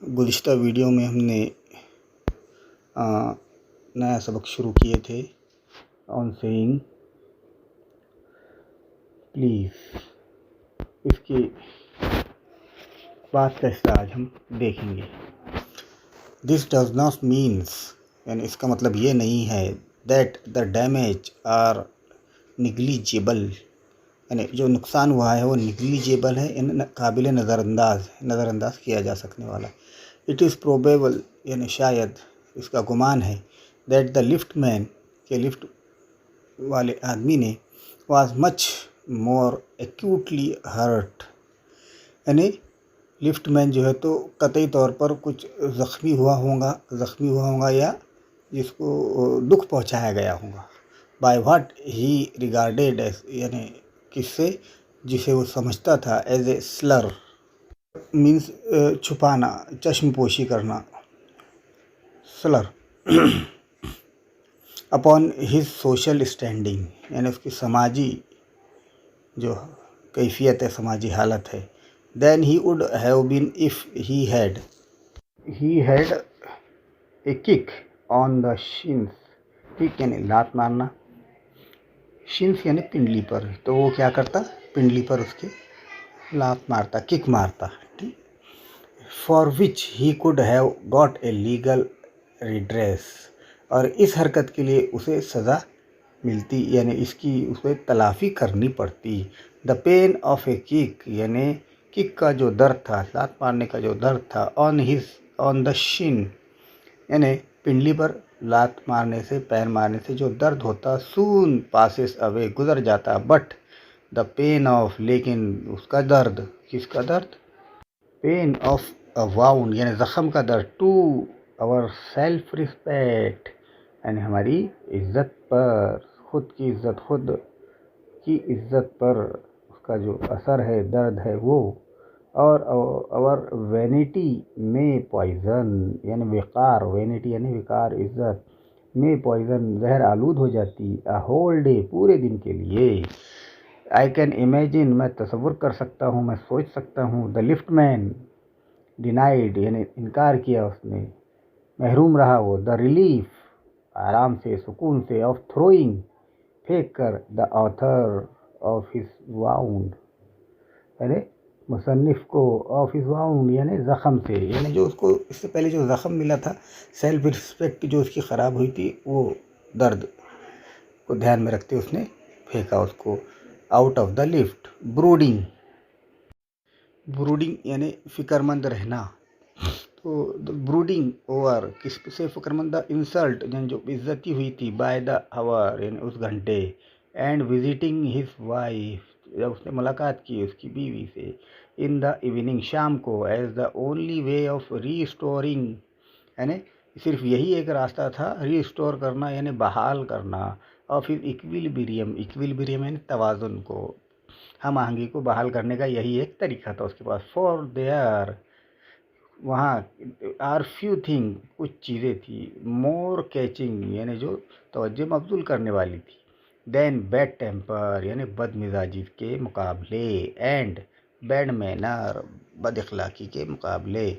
गुज़िश्ता video में हमने नया सबक शुरू किए थे ऑन सेइंग प्लीज़। इसके बाद का हिस्सा आज हम देखेंगे। दिस डज नॉट मीन्स, यानी इसका मतलब ये नहीं है that the damage are negligible, यानी जो नुकसान हुआ है वो निग्लिजिबल है, काबिल नज़रअंदाज किया जा सकने वाला। इट इज़ प्रोबेबल, यानी शायद इसका गुमान है, दैट द लिफ्ट मैन, के लिफ्ट वाले आदमी ने was much more acutely hurt, यानी लिफ्ट मैन जो है तो कतई तौर पर कुछ ज़ख्मी हुआ होगा या जिसको दुख पहुंचाया गया होगा। By what he regarded as, यानी किससे, जिसे वो समझता था एज ए स्लर, मीन्स छुपाना, चश्मपोशी करना, slur. Upon his social standing, यानी उसकी समाजी जो कैफियत है, समाजी हालत है। Then he would have been if he had a kick on the shins, kick यानी लात मारना, शिन्स यानी पिंडली पर, तो वो क्या करता, पिंडली पर उसके लात मारता, किक मारता, ठीक। For which he could have got a legal redress, और इस हरकत के लिए उसे सज़ा मिलती, यानी इसकी उसे तलाफ़ी करनी पड़ती। The pain of a kick, यानी किक का जो दर्द था, लात मारने का जो दर्द था, ऑन द शिन, यानी पिंडली पर लात मारने से, पैर मारने से जो दर्द होता, सून पासेस अवे, गुजर जाता। बट द पेन ऑफ, लेकिन उसका दर्द, किसका दर्द, पेन ऑफ अ वाउंड, यानी ज़ख़म का दर्द, टू आवर सेल्फ रिस्पेक्ट, यानी हमारी इज़्ज़त पर, खुद की इज़्ज़त पर उसका जो असर है, दर्द है वो। और आवर वैनिटी में पॉइज़न, यानी विकार, वैनिटी यानी विकार, इज़्ज़त में पॉइज़न, जहर आलूद हो जाती। अ होल डे, पूरे दिन के लिए। आई कैन इमेजिन, मैं तसव्वुर कर सकता हूँ, मैं सोच सकता हूँ। द लिफ्ट मैन डिनाइड, यानी इनकार किया उसने, महरूम रहा वो। द रिलीफ, आराम से, सुकून से। ऑफ थ्रोइंग, फेंक कर। The author of his wound, यानी मुसन्निफ को, ऑफ हिज वाउंड यानी ज़ख़म से, यानी जो उसको इससे पहले जो ज़ख़म मिला था, सेल्फ रिस्पेक्ट जो उसकी ख़राब हुई थी, वो दर्द को ध्यान में रखते उसने फेंका उसको out of the lift. Brooding यानी फ़िक्रमंद रहना, तो ब्रूडिंग ओवर, किससे फ़िक्रमंद, द इंसल्ट, यानी जो बेइज्जती हुई थी, बाय द आवर, यानी उस घंटे। एंड विजिटिंग हिज वाइफ, जब उसने मुलाकात की उसकी बीवी से। इन द इवनिंग, शाम को। As the only way of restoring, यानी सिर्फ यही एक रास्ता था, रीस्टोर करना यानी बहाल करना। और फिर इक्विलिब्रियम यानी तवाज़ुन को, हम आहंगी को बहाल करने का यही एक तरीका था उसके पास। फॉर देयर, वहाँ, आर फ्यू थिंग, कुछ चीज़ें थी, मोर कैचिंग, यानी जो तवज्जो मबजूल करने वाली थी, देन बैड टेम्पर, यानी बदमिजाजी के मुकाबले, एंड बैड मैनर, बद अखलाकी के मुकाबले।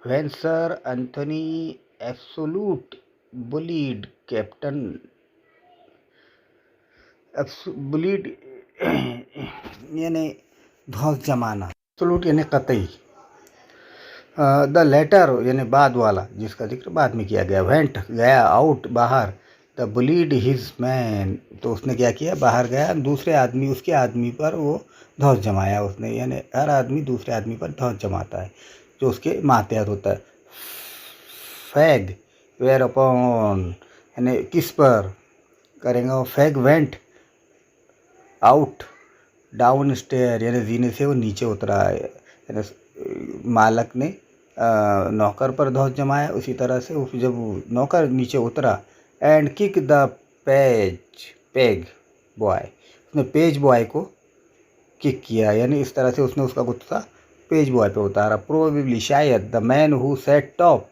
When sir Anthony absolute bullied captain, bullied यानी धौंस जमाना, एब्सोल्यूट यानी कतई। द लेटर यानी बाद वाला, जिसका जिक्र बाद में किया गया। वेंट, गया, आउट, बाहर। द बुलीड हिज मैन, तो उसने क्या किया, बाहर गया, दूसरे आदमी, उसके आदमी पर वो धौंस जमाया उसने, यानी हर आदमी दूसरे आदमी पर धौंस जमाता है जो उसके मातहत होता है। फैग, वेयर अपॉन, यानी किस पर करेंगे। Fag went out down stair, यानी जीने से वो नीचे उतरा है, यानी मालक ने नौकर पर धौंस जमाया, उसी तरह से जब नौकर नीचे उतरा। And kick the peg boy, उसने पेज बॉय को किक किया, यानी इस तरह से उसने उसका गुस्सा पेज बॉय पे उतारा। प्रोबेबली, शायद। The man who set top,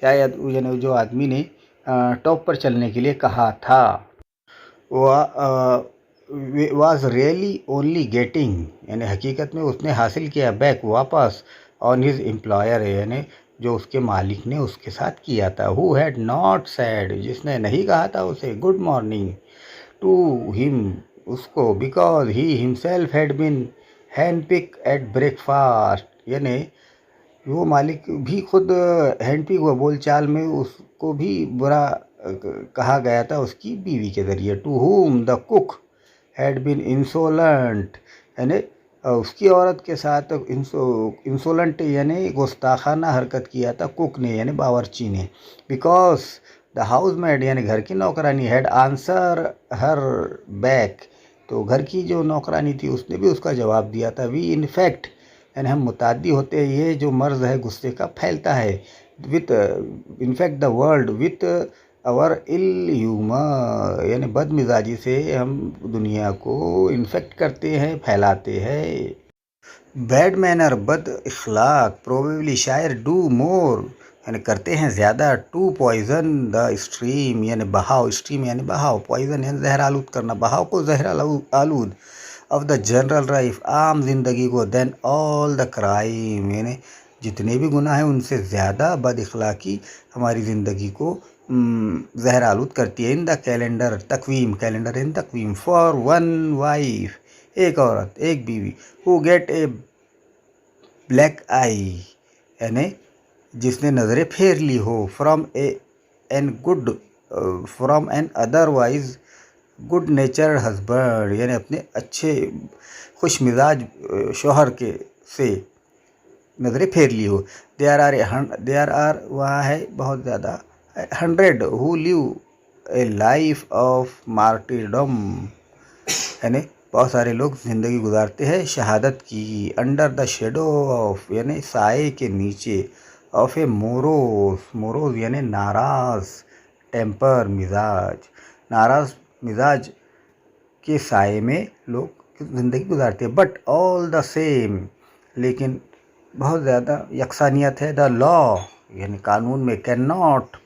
शायद यानी जो आदमी ने टॉप पर चलने के लिए कहा था, वाज रियली ओनली गेटिंग, यानी हकीकत में उसने हासिल किया, बैक, वापस, ऑन हिज एम्प्लॉयर, यानी जो उसके मालिक ने उसके साथ किया था। हु हैड नॉट सेड, जिसने नहीं कहा था उसे गुड मॉर्निंग टू हिम, उसको, because he himself had been handpick at breakfast, यानी वो मालिक भी खुद हैंडपिक हुआ, बोलचाल में उसको भी बुरा कहा गया था उसकी बीवी के ज़रिए। To whom the cook had been insolent, यानी उसकी औरत के साथ इंसोलेंट यानी गुस्ताखाना हरकत किया था कुक ने यानी बावर्ची ने। बिकॉज द हाउस मेड यानी घर की नौकरानी हैड आंसर हर बैक, तो घर की जो नौकरानी थी उसने भी उसका जवाब दिया था। वी इनफैक्ट, यानी हम मुताद्दी होते हैं, ये जो मर्ज़ है गुस्से का फैलता है। With in fact the world with our ill humour, यानी बदमिजाजी से हम दुनिया को इन्फेक्ट करते हैं, फैलाते हैं। बैड मैनर बद इखलाक, प्रोबेबली शायर डू मोर, यानी करते हैं ज़्यादा। टू पॉइजन द स्ट्रीम, यानी बहाव, स्ट्रीम यानी बहाव, पॉइजन यानी जहर आलूद करना, बहाव को जहर आलूद ऑफ द जनरल लाइफ, आम जिंदगी को, देन ऑल द क्राइम, यानी जितने भी गुनाह हैं उनसे ज़्यादा बद इखलाकी हमारी ज़िंदगी को जहर आलूद करती है। इन द कैलेंडर, तकवीम, कैलेंडर इन तकवीम, फॉर वन वाइफ, एक औरत, एक बीवी, who get a black eye, यानी जिसने नज़रें फेर ली हो, from an otherwise good nature husband, यानी अपने अच्छे खुश मिजाज शोहर के से नज़रें फेर ली हो। देयर आर वहाँ है बहुत ज़्यादा, 100 who live a life of martyrdom, यानी बहुत सारे लोग ज़िंदगी गुजारते हैं शहादत की। अंडर द शेडो ऑफ, यानी साए के नीचे, ऑफ ए मोरोज यानी नाराज़, टेम्पर मिजाज, नाराज़ मिजाज के साए में लोग ज़िंदगी गुजारते हैं। बट ऑल द सेम, लेकिन बहुत ज़्यादा यकसानियत है। द लॉ, यानी कानून में, कैन नॉट,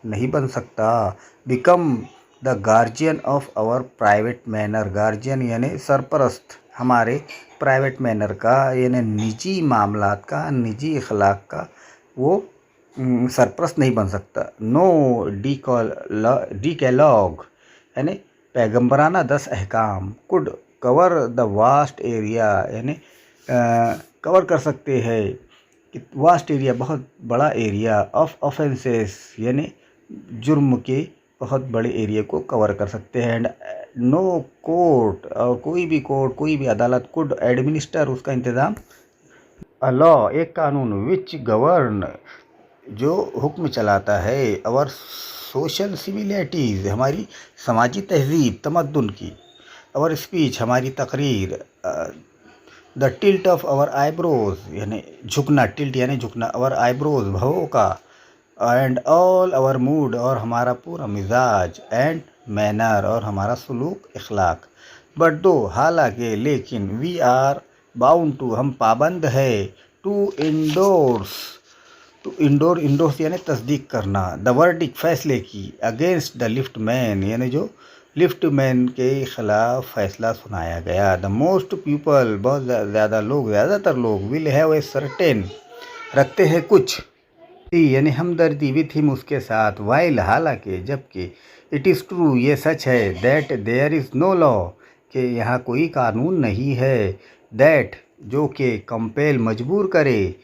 नहीं बन सकता। Become the guardian of our private manner, guardian यानी सरपरस्त हमारे प्राइवेट मैनर का, यानी निजी मामलात का, निजी अखलाक का वो सरपरस्त नहीं बन सकता। नो डीकैलॉग, यानी पैगम्बराना 10 अहकाम, could cover the vast area, यानी कवर कर सकते हैं वास्ट एरिया, बहुत बड़ा एरिया, ऑफ ऑफेंसेस, यानी जुर्म के बहुत बड़े एरिया को कवर कर सकते हैं। एंड नो कोर्ट, और कोई भी कोर्ट, कोई भी अदालत, कुड एडमिनिस्टर, उसका इंतज़ाम, अ लॉ, एक कानून, विच गवर्न, जो हुक्म चलाता है, अवर सोशल सिविलिटीज़, हमारी समाजी तहजीब तमद्दुन की, अवर स्पीच, हमारी तकरीर, the tilt of our eyebrows, यानी झुकना, टिल्ट यानी झुकना, अवर आईब्रोज, भवों का, एंड ऑल अवर मूड, और हमारा पूरा मिजाज, एंड मैनर, और हमारा सलूक अखलाक। बट दो, हालांकि, लेकिन, वी आर बाउंड टू, हम पाबंद है, टू इंडोर्स यानी तस्दीक करना, द वर्डिक, फैसले की, अगेंस्ट द लिफ्ट मैन, यानी जो लिफ्ट मैन के ख़िलाफ़ फैसला सुनाया गया। द मोस्ट पीपल, बहुत ज़्यादा लोग, ज़्यादातर लोग, विल हैव ए सर्टेन, रखते हैं कुछ, यानी हमदर्दी, विथ हिम, उसके साथ, वाइल, हालांकि, जबकि, इट इज़ ट्रू, ये सच है, that there is no law, कि यहाँ कोई कानून नहीं है, दैट, जो कि, कंपेल, मजबूर करे,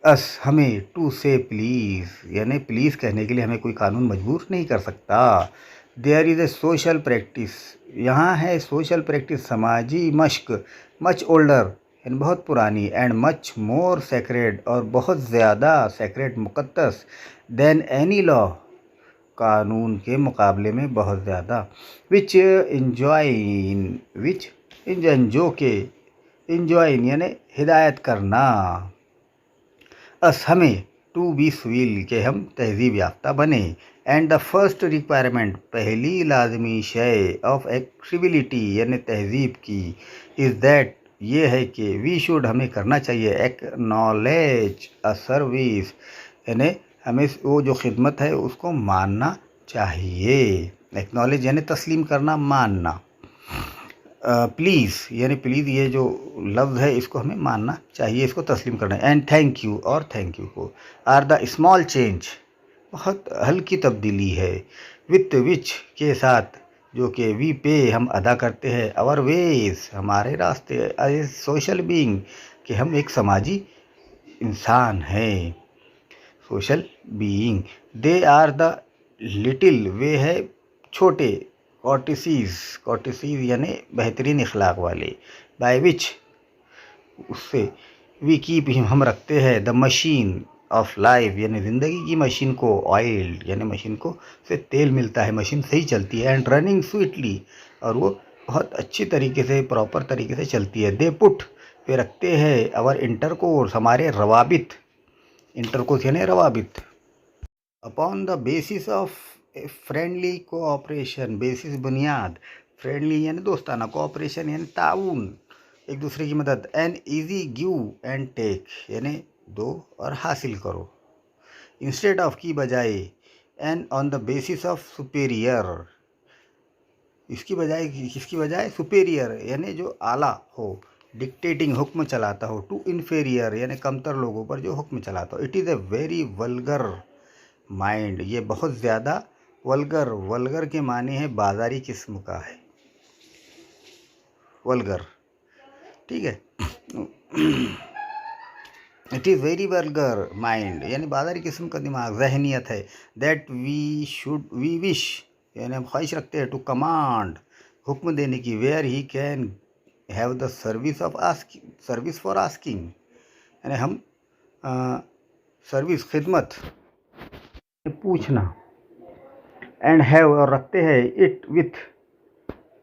अस, हमें, टू से प्लीज़, यानी प्लीज़ कहने के लिए हमें कोई कानून मजबूर नहीं कर सकता। There is a social practice, यहाँ है सोशल प्रैक्टिस, समाजी मश्क, मच ओल्डर, यानी बहुत पुरानी, एंड मच मोर सेक्रेड, और बहुत ज़्यादा सेक्रेड, मुक़द्दस, देन एनी लॉ, कानून के मुकाबले में बहुत ज़्यादा, विच इंजॉइन, जो के, इंजॉइन यानी हिदायत करना, अस, हमें, टू बी सिविल, के हम तहजीब याफ्ता बने, एंड द फर्स्ट रिक्वायरमेंट, पहली लाजमी शय, ऑफ एक्सिबिलिटी यानी तहजीब की, इज़ दैट, ये है कि, वी शुड, हमें करना चाहिए, एक्नॉलेज अ सर्विस, यानी हमें वो जो खिदमत है उसको मानना चाहिए। एक्नॉलेज यानी तस्लीम करना, मानना। प्लीज़ यानी प्लीज़ ये जो लफ्ज़ है इसको हमें मानना चाहिए, इसको तस्लीम करना है। एंड थैंक यू और थैंक यू को आर द स्मॉल चेंज, बहुत हल्की तब्दीली है, विथ विच के साथ, जो कि वी पे हम अदा करते हैं, आवर वेज हमारे रास्ते, एज सोशल बीइंग कि हम एक समाजी इंसान हैं, social being. They are the little, वे है छोटे, कॉर्टिसीज यानी बेहतरीन अखलाक वाले, बाय विच उससे, वी कीप हम रखते हैं, द मशीन ऑफ लाइफ यानी ज़िंदगी की मशीन को, ऑयल यानी मशीन को से तेल मिलता है, मशीन सही चलती है, एंड रनिंग स्वीटली और वो बहुत अच्छी तरीके से प्रॉपर तरीके से चलती है। दे पुट वे रखते हैं, अवर इंटरकोर्स हमारे रवाबित, इंटरकोर्स यानी रवाबित, upon the basis of friendly cooperation, basis बुनियाद, फ्रेंडली यानी दोस्ताना, कोऑपरेशन यानी ताउन, एक दूसरे की मदद, an easy give and take यानी दो और हासिल करो, इंस्टेड ऑफ की बजाय, and on the basis of superior, इसकी बजाय किसकी बजाय, सुपेरियर यानी जो आला हो, डिक्टेटिंग हुक्म चलाता हो, टू इन्फेरियर यानी कमतर लोगों पर जो हुक्म चलाता हो। It is a very vulgar mind, ये बहुत ज़्यादा वल्गर, वल्गर के माने है बाजारी किस्म का है, वल्गर, ठीक है। It is very vulgar mind यानी बाजारी किस्म का दिमाग, जहनीत है। दैट वी विश यानी हम ख्वाहिश रखते हैं, टू कमांड हुक्म देने की, where he can have the service of asking, service for asking यानी हम सर्विस खिदमत पूछना, एंड हैव और रखते हैं, इट विथ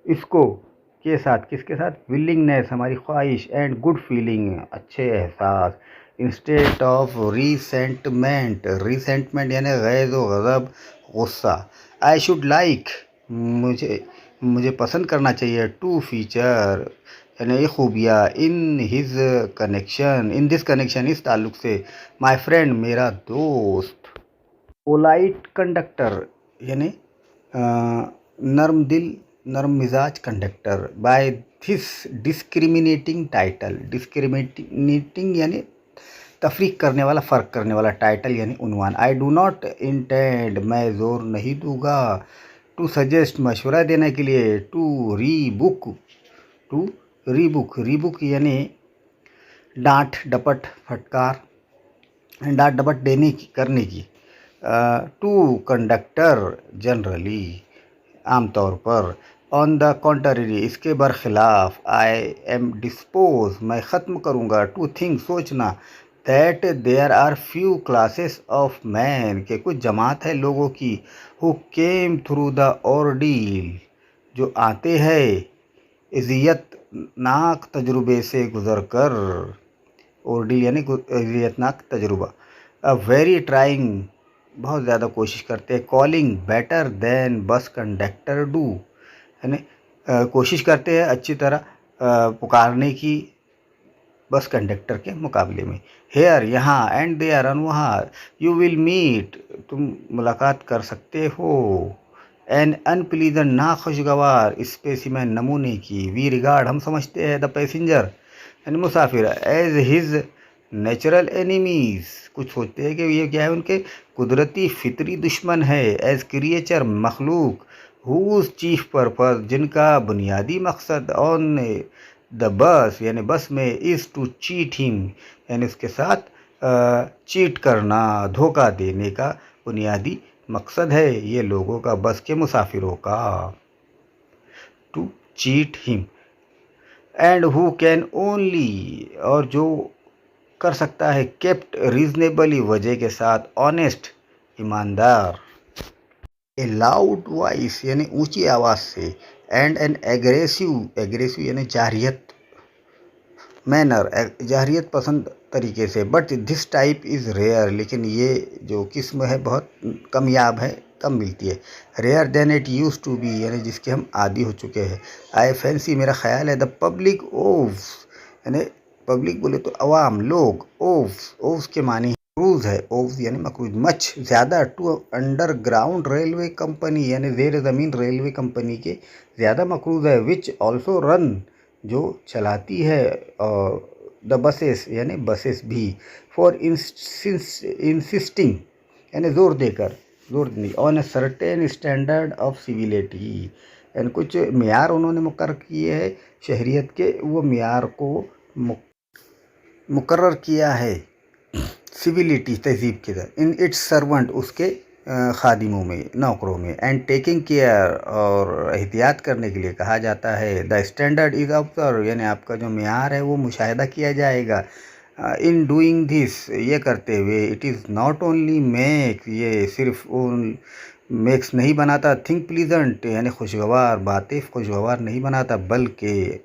इसको के साथ, किसके साथ, विलिंगनेस हमारी ख्वाहिश, एंड गुड फीलिंग अच्छे एहसास, इंस्टेड ऑफ रिसेंटमेंट, रिसेंटमेंट यानी गैज़ व गज़ब, गुस्सा। आई शुड लाइक मुझे पसंद करना चाहिए, टू फीचर यानी ये खूबियाँ, in his connection, in this connection इस ताल्लुक़ से, माई फ्रेंड मेरा दोस्त, पोलाइट कंडक्टर यानी नर्म दिल नर्म मिजाज conductor, by this discriminating title, discriminating यानी तफरीक करने वाला, फ़र्क करने वाला, टाइटल यानी उन्वान। आई डू नॉट इंटेंड मैं ज़ोर नहीं दूंगा, टू सजेस्ट मशवरा देने के लिए, टू रीबुक यानी डांट डपट फटकार, डांट डपट देने की करने की, टू कंडक्टर जनरली आमतौर पर, ऑन द कॉन्ट्ररी इसके बरखिलाफ, आई एम डिस्पोज मैं ख़त्म करूँगा, टू थिंक सोचना, that there are few classes of man के कुछ जमात है लोगों की, who came through the ordeal जो आते हैं इज़्ज़तनाक तजुर्बे से गुज़र कर, ऑर्डील यानी इज़्ज़तनाक तजुर्बा, अ वेरी ट्राइंग बहुत ज़्यादा कोशिश करते हैं, calling better than bus conductor do यानी कोशिश करते हैं अच्छी तरह पुकारने की बस कंडक्टर के मुकाबले में, हेयर यहाँ, एंड देयर और वहाँ, यू विल मीट तुम मुलाकात कर सकते हो, एन अनप्लीजेंट नाखुशगवार स्पेसिमेन नमूने की, वी रिगार्ड हम समझते हैं, द पैसेंजर यानी मुसाफिर, एज हिज नेचुरल एनिमीज़ कुछ सोचते हैं कि ये क्या है, उनके कुदरती फितरी दुश्मन है, एज क्रिएचर मखलूक, हुज चीफ पर्पस जिनका बुनियादी मकसद, ऑन द बस यानी बस में, इज़ टू चीट हिम यानी उसके साथ चीट करना, धोखा देने का बुनियादी मकसद है ये लोगों का, बस के मुसाफिरों का, to cheat him, and who can only और जो कर सकता है, केप्ट रीजनेबली वजह के साथ, ऑनेस्ट ईमानदार, ए लाउड वॉइस यानी ऊंची आवाज़ से, एंड एन एग्रेसिव यानी जाहिरियत मैनर जाहिरियत पसंद तरीके से, but this type is rare लेकिन ये जो किस्म है बहुत कमयाब है, कम मिलती है, rare than it used to be यानी जिसके हम आदी हो चुके हैं, आई फैंसी मेरा ख्याल है, द पब्लिक ओव्स यानी पब्लिक बोले तो अवाम लोग, ओव्स के मानी क्रूज है, ओव यानी मकरूज, मच ज़्यादा, टू अंडरग्राउंड रेलवे कंपनी यानी जेर ज़मीन रेलवे कंपनी के ज़्यादा मकरूज है, विच ऑल्सो रन जो चलाती है द बसेस यानी बसेस भी, फॉर इंसिस्टिंग यानी जोर नहीं, on a certain standard of civility यानी कुछ मियार उन्होंने मुकर्रर किए हैं शहरियत के, वो मियार को मुकर्रर किया है सिविलिटी तहजीब के तरह, इन इट्स सर्वेंट उसके खादिमों में, नौकरों में, एंड टेकिंग केयर और एहतियात करने के लिए कहा जाता है, द स्टैंडर्ड इज़ ऑब्जर्व यानी आपका जो मियार है वो मुशाहिदा किया जाएगा, इन डूइंग दिस ये करते हुए, it is not only make ये सिर्फ मेक्स नहीं बनाता, थिंक प्लीजेंट यानी खुशगवार बातें खुशगवार नहीं बनाता, बल्कि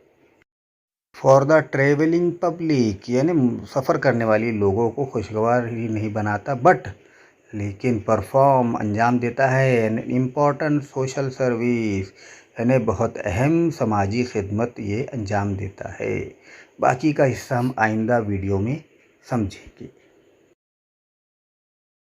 फॉर द ट्रेवलिंग पब्लिक यानी सफ़र करने वाली लोगों को खुशगवार ही नहीं बनाता, बट लेकिन परफॉर्म अंजाम देता है एन इम्पॉर्टेंट सोशल सर्विस यानी बहुत अहम समाजी खिदमत ये अंजाम देता है। बाकी का हिस्सा हम आइंदा वीडियो में समझेंगे।